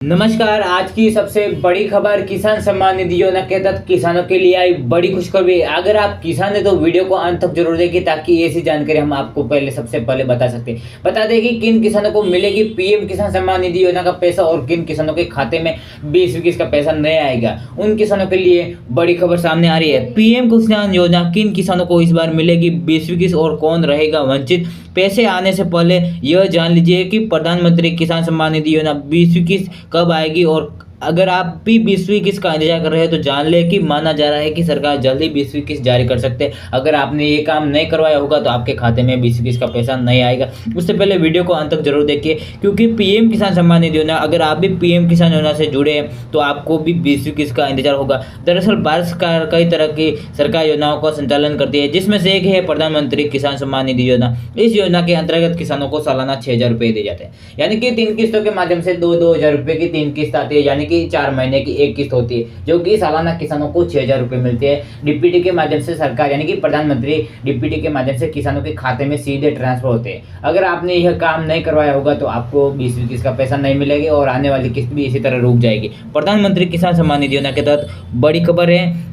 नमस्कार। आज की सबसे बड़ी खबर किसान सम्मान निधि योजना के तहत किसानों के लिए आई बड़ी खुशखबरी। अगर आप किसान हैं तो वीडियो को अंत तक जरूर देखिए ताकि ऐसी जानकारी हम आपको सबसे पहले बता सकते हैं। बता दें कि किन किसानों को मिलेगी पीएम किसान सम्मान निधि योजना का पैसा और किन किसानों के खाते में 20-21 का पैसा नहीं आएगा। उन किसानों के लिए बड़ी खबर सामने आ रही है। पीएम किसान योजना किन किसानों को इस बार मिलेगी 20-21 और कौन रहेगा वंचित। पैसे आने से पहले यह जान लीजिए कि प्रधानमंत्री किसान सम्मान निधि योजना 20-21 कब आएगी। और अगर आप भी 20-21 का इंतजार कर रहे हैं तो जान ले कि माना जा रहा है कि सरकार जल्दी 20-21 जारी कर सकते हैं। अगर आपने ये काम नहीं करवाया होगा तो आपके खाते में 20-21 का पैसा नहीं आएगा। उससे पहले वीडियो को अंत तक जरूर देखिए क्योंकि पीएम किसान सम्मान निधि योजना, अगर आप भी पीएम किसान योजना से जुड़े हैं तो आपको भी 20-21 का इंतजार होगा। दरअसल भारत सरकार कई तरह की सरकार योजनाओं का संचालन करती है जिसमें से एक है प्रधानमंत्री किसान सम्मान निधि योजना। इस योजना के अंतर्गत किसानों को सालाना 6,000 रुपये दिए जाते हैं, यानी कि 3 किस्तों के माध्यम से 2-2 हज़ार रुपये की 3 किस्त आती है, यानी कि 4 महीने की एक किस्त होती है जो कि सालाना किसानों को 6,000 रुपये मिलते हैं। डीपीटी के माध्यम से सरकार यानी कि प्रधानमंत्री डीपीटी के माध्यम से किसानों के खाते में सीधे ट्रांसफर होते हैं। अगर आपने यह काम नहीं करवाया होगा तो आपको 20-21 का पैसा नहीं मिलेगा और आने वाली किस्त भी इसी तरह रुक जाएगी। प्रधानमंत्री किसान सम्मान निधि योजना के तहत बड़ी खबर है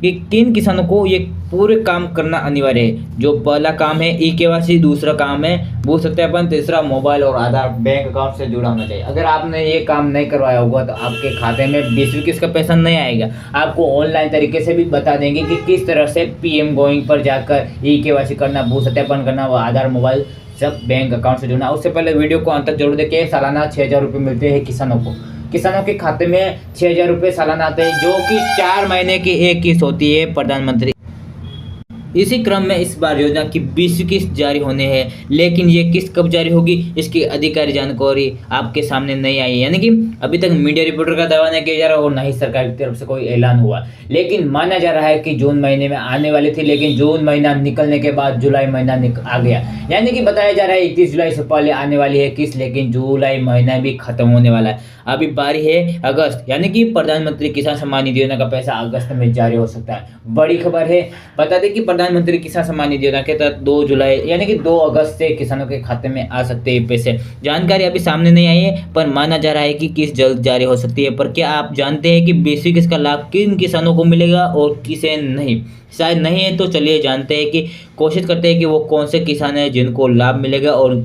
कि किन किसानों को ये पूरे काम करना अनिवार्य है। जो पहला काम है ई-केवाईसी, दूसरा काम है भू सत्यापन, तीसरा मोबाइल और आधार बैंक अकाउंट से जुड़ा होना चाहिए। अगर आपने ये काम नहीं करवाया होगा तो आपके खाते में 20-21 का पैसा नहीं आएगा। आपको ऑनलाइन तरीके से भी बता देंगे कि किस तरह से पीएम गोइंग पर जाकर ई-केवाईसी करना, भू सत्यापन करना व आधार मोबाइल सब बैंक अकाउंट से जुड़ना। उससे पहले वीडियो को अंत तक जरूर देखिए। सालाना 6,000 रुपये मिलते हैं किसानों को। किसानों के खाते में 6,000 रुपये सालाना आते हैं जो कि 4 महीने की एक किस्त होती है प्रधानमंत्री। इसी क्रम में इस बार योजना की 20वीं किस्त जारी होने हैं, लेकिन ये किस्त कब जारी होगी इसकी अधिकारिक जानकारी आपके सामने नहीं आई है। यानी कि अभी तक मीडिया रिपोर्टर का दावा नहीं किया जा रहा और ना ही सरकार की तरफ से कोई ऐलान हुआ, लेकिन माना जा रहा है कि जून महीने में आने वाली थी, लेकिन जून महीना निकलने के बाद जुलाई महीना आ गया। यानी कि बताया जा रहा है 31 जुलाई से पहले आने वाली है किस्त, लेकिन जुलाई महीना भी खत्म होने वाला है। अभी बारी है अगस्त, यानी कि प्रधानमंत्री किसान सम्मान निधि योजना का पैसा अगस्त में जारी हो सकता है। बड़ी खबर है, बता दें कि प्रधानमंत्री किसान सम्मान निधि योजना के तहत 2 जुलाई यानी कि 2 अगस्त से किसानों के खाते में आ सकते हैं पैसे। जानकारी अभी सामने नहीं आई है पर माना जा रहा है कि किस्त जल्द जारी हो सकती है। पर क्या आप जानते हैं कि 20वीं किस्त का लाभ किन किसानों को मिलेगा और किसे नहीं? शायद नहीं है तो चलिए जानते हैं कि कोशिश करते हैं कि वो कौन से किसान हैं जिनको लाभ मिलेगा और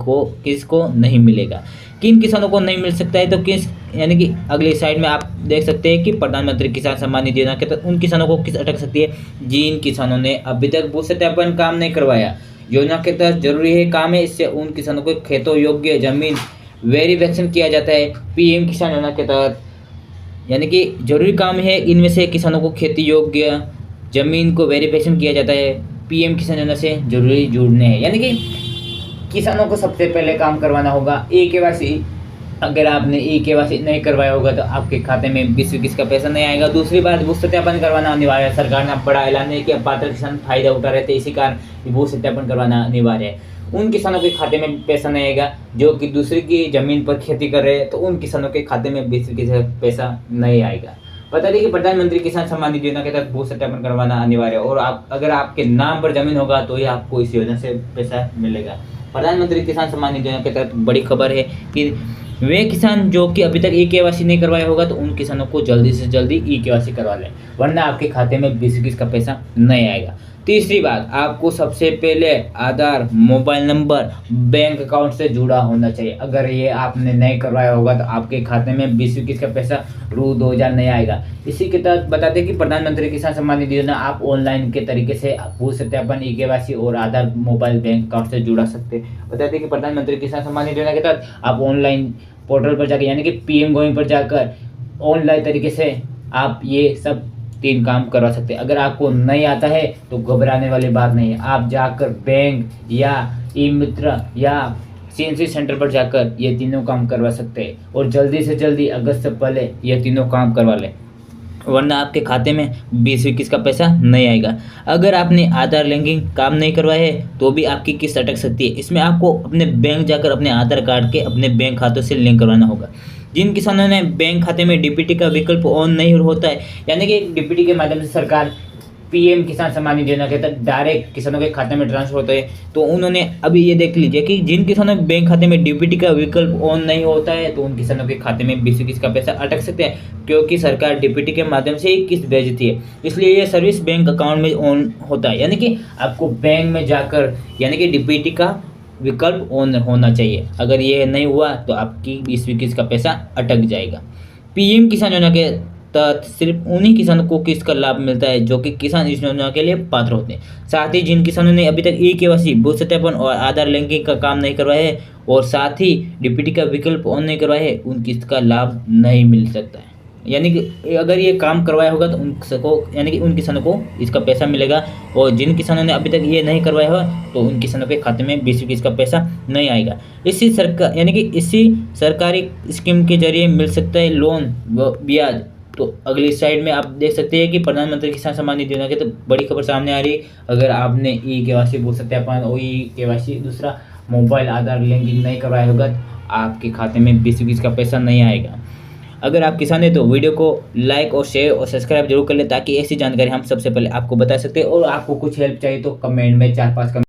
किसको नहीं मिलेगा। किन किसानों को नहीं मिल सकता है तो किस, यानी कि अगली साइड में आप देख सकते हैं कि प्रधानमंत्री किसान सम्मान निधि योजना के तहत उन किसानों को किस अटक सकती है जिन किसानों ने अभी तक भू सत्यापन काम नहीं करवाया। योजना के तहत जरूरी है काम है, इससे उन किसानों को खेतों योग्य जमीन वेरिफिकेशन किया जाता है। पीएम किसान योजना के तहत यानी कि जरूरी काम है, इनमें से किसानों को खेती योग्य जमीन को वेरिफिकेशन किया जाता है। पीएम किसान योजना से जरूरी जुड़ने हैं, यानी कि किसानों को सबसे पहले काम करवाना होगा ई-केवाईसी। अगर आपने ई-केवाईसी नहीं करवाया होगा तो आपके खाते में 20-21 का पैसा नहीं आएगा। दूसरी बात, भू सत्यापन करवाना अनिवार्य है। सरकार ने बड़ा ऐलान है कि अब पात्र किसान फायदा उठा रहे थे, इसी कारण भू सत्यापन करवाना अनिवार्य है। उन किसानों के खाते में पैसा नहीं आएगा जो कि दूसरे की जमीन पर खेती कर रहे हैं, तो उन किसानों के खाते में 20-21 का पैसा नहीं आएगा। बता दें कि प्रधानमंत्री किसान सम्मान निधि योजना के तहत भू सत्यापन करवाना अनिवार्य है और अगर आपके नाम पर जमीन होगा तो ही आपको इस योजना से पैसा मिलेगा। प्रधानमंत्री किसान सम्मान निधि योजना के तहत बड़ी खबर है कि वे किसान जो कि अभी तक ई-केवाईसी नहीं करवाया होगा तो उन किसानों को जल्दी से जल्दी ई-केवाईसी करवा लें, वरना आपके खाते में 20-21 का पैसा नहीं आएगा। तीसरी बात, आपको सबसे पहले आधार मोबाइल नंबर बैंक अकाउंट से जुड़ा होना चाहिए। अगर ये आपने नहीं करवाया होगा तो आपके खाते में 20-21 का पैसा रू 2,000 नहीं आएगा। इसी के तहत बता दें कि प्रधानमंत्री किसान सम्मान निधि योजना आप ऑनलाइन के तरीके से भू सत्यापन, ई-केवाईसी और आधार मोबाइल बैंक अकाउंट से जुड़ा सकते हैं। बता दें कि प्रधानमंत्री किसान सम्मान निधि योजना के तहत आप ऑनलाइन पोर्टल पर जाकर यानी कि पीएम गोइंग पर जाकर ऑनलाइन तरीके से आप ये सब 3 काम करवा सकते हैं। अगर आपको नहीं आता है तो घबराने वाली बात नहीं है, आप जाकर बैंक या ई मित्र या सीएनसी सेंटर पर जाकर ये तीनों काम करवा सकते हैं और जल्दी से जल्दी अगस्त से पहले ये तीनों काम करवा लें, वरना आपके खाते में 20-21 का पैसा नहीं आएगा। अगर आपने आधार लिंकिंग काम नहीं करवाया है तो भी आपकी किस्त अटक सकती है। इसमें आपको अपने बैंक जाकर अपने आधार कार्ड के अपने बैंक खातों से लिंक करवाना होगा। जिन किसानों ने बैंक खाते में डीपीटी का विकल्प ऑन नहीं होता है, यानी कि डीपीटी के माध्यम से सरकार पीएम किसान सम्मान निधि योजना के तहत डायरेक्ट किसानों के खाते में ट्रांसफर होता है। तो उन्होंने अभी ये देख लीजिए कि जिन किसानों के बैंक खाते में डीबीटी का विकल्प ऑन नहीं होता है तो उन किसानों के खाते में 20-21 का पैसा अटक सकते हैं, क्योंकि सरकार डीबीटी के माध्यम से ही किस्त भेजती है। इसलिए ये सर्विस बैंक अकाउंट में ऑन होता है, यानी कि आपको बैंक में जाकर यानी कि डीबीटी का विकल्प ऑन होना चाहिए। अगर ये नहीं हुआ तो आपकी 20-21 का पैसा अटक जाएगा। पीएम किसान योजना के तहत सिर्फ उन्हीं किसानों को किस्त का लाभ मिलता है जो कि किसान इस योजना के लिए पात्र होते हैं। साथ ही जिन किसानों ने अभी तक ई-केवाईसी भू सत्यापन और आधार लिंकिंग का काम नहीं करवाया है और साथ ही डीबीटी का विकल्प ऑन नहीं करवाया है, उन किस्त का लाभ नहीं मिल सकता है। यानी कि अगर ये काम करवाया होगा तो उन सबको यानी कि उन किसानों को इसका पैसा मिलेगा, और जिन किसानों ने अभी तक ये नहीं करवाया हो तो उन किसानों के खाते में 20-21 का पैसा नहीं आएगा। इसी सरकारी स्कीम के जरिए मिल सकता है लोन व ब्याज। तो अगली साइड में आप देख सकते हैं कि प्रधानमंत्री किसान सम्मान निधि योजना की तो बड़ी खबर सामने आ रही है। अगर आपने ई-केवाईसी भू सत्यापन और ई-केवाईसी दूसरा मोबाइल आधार लिंकिंग नहीं करवाया होगा तो आपके खाते में 20-21 का पैसा नहीं आएगा। अगर आप किसान हैं तो वीडियो को लाइक और शेयर और सब्सक्राइब जरूर कर लें, ताकि ऐसी जानकारी हम सबसे पहले आपको बता सकते हैं। और आपको कुछ हेल्प चाहिए तो कमेंट में 4-5 कमेंट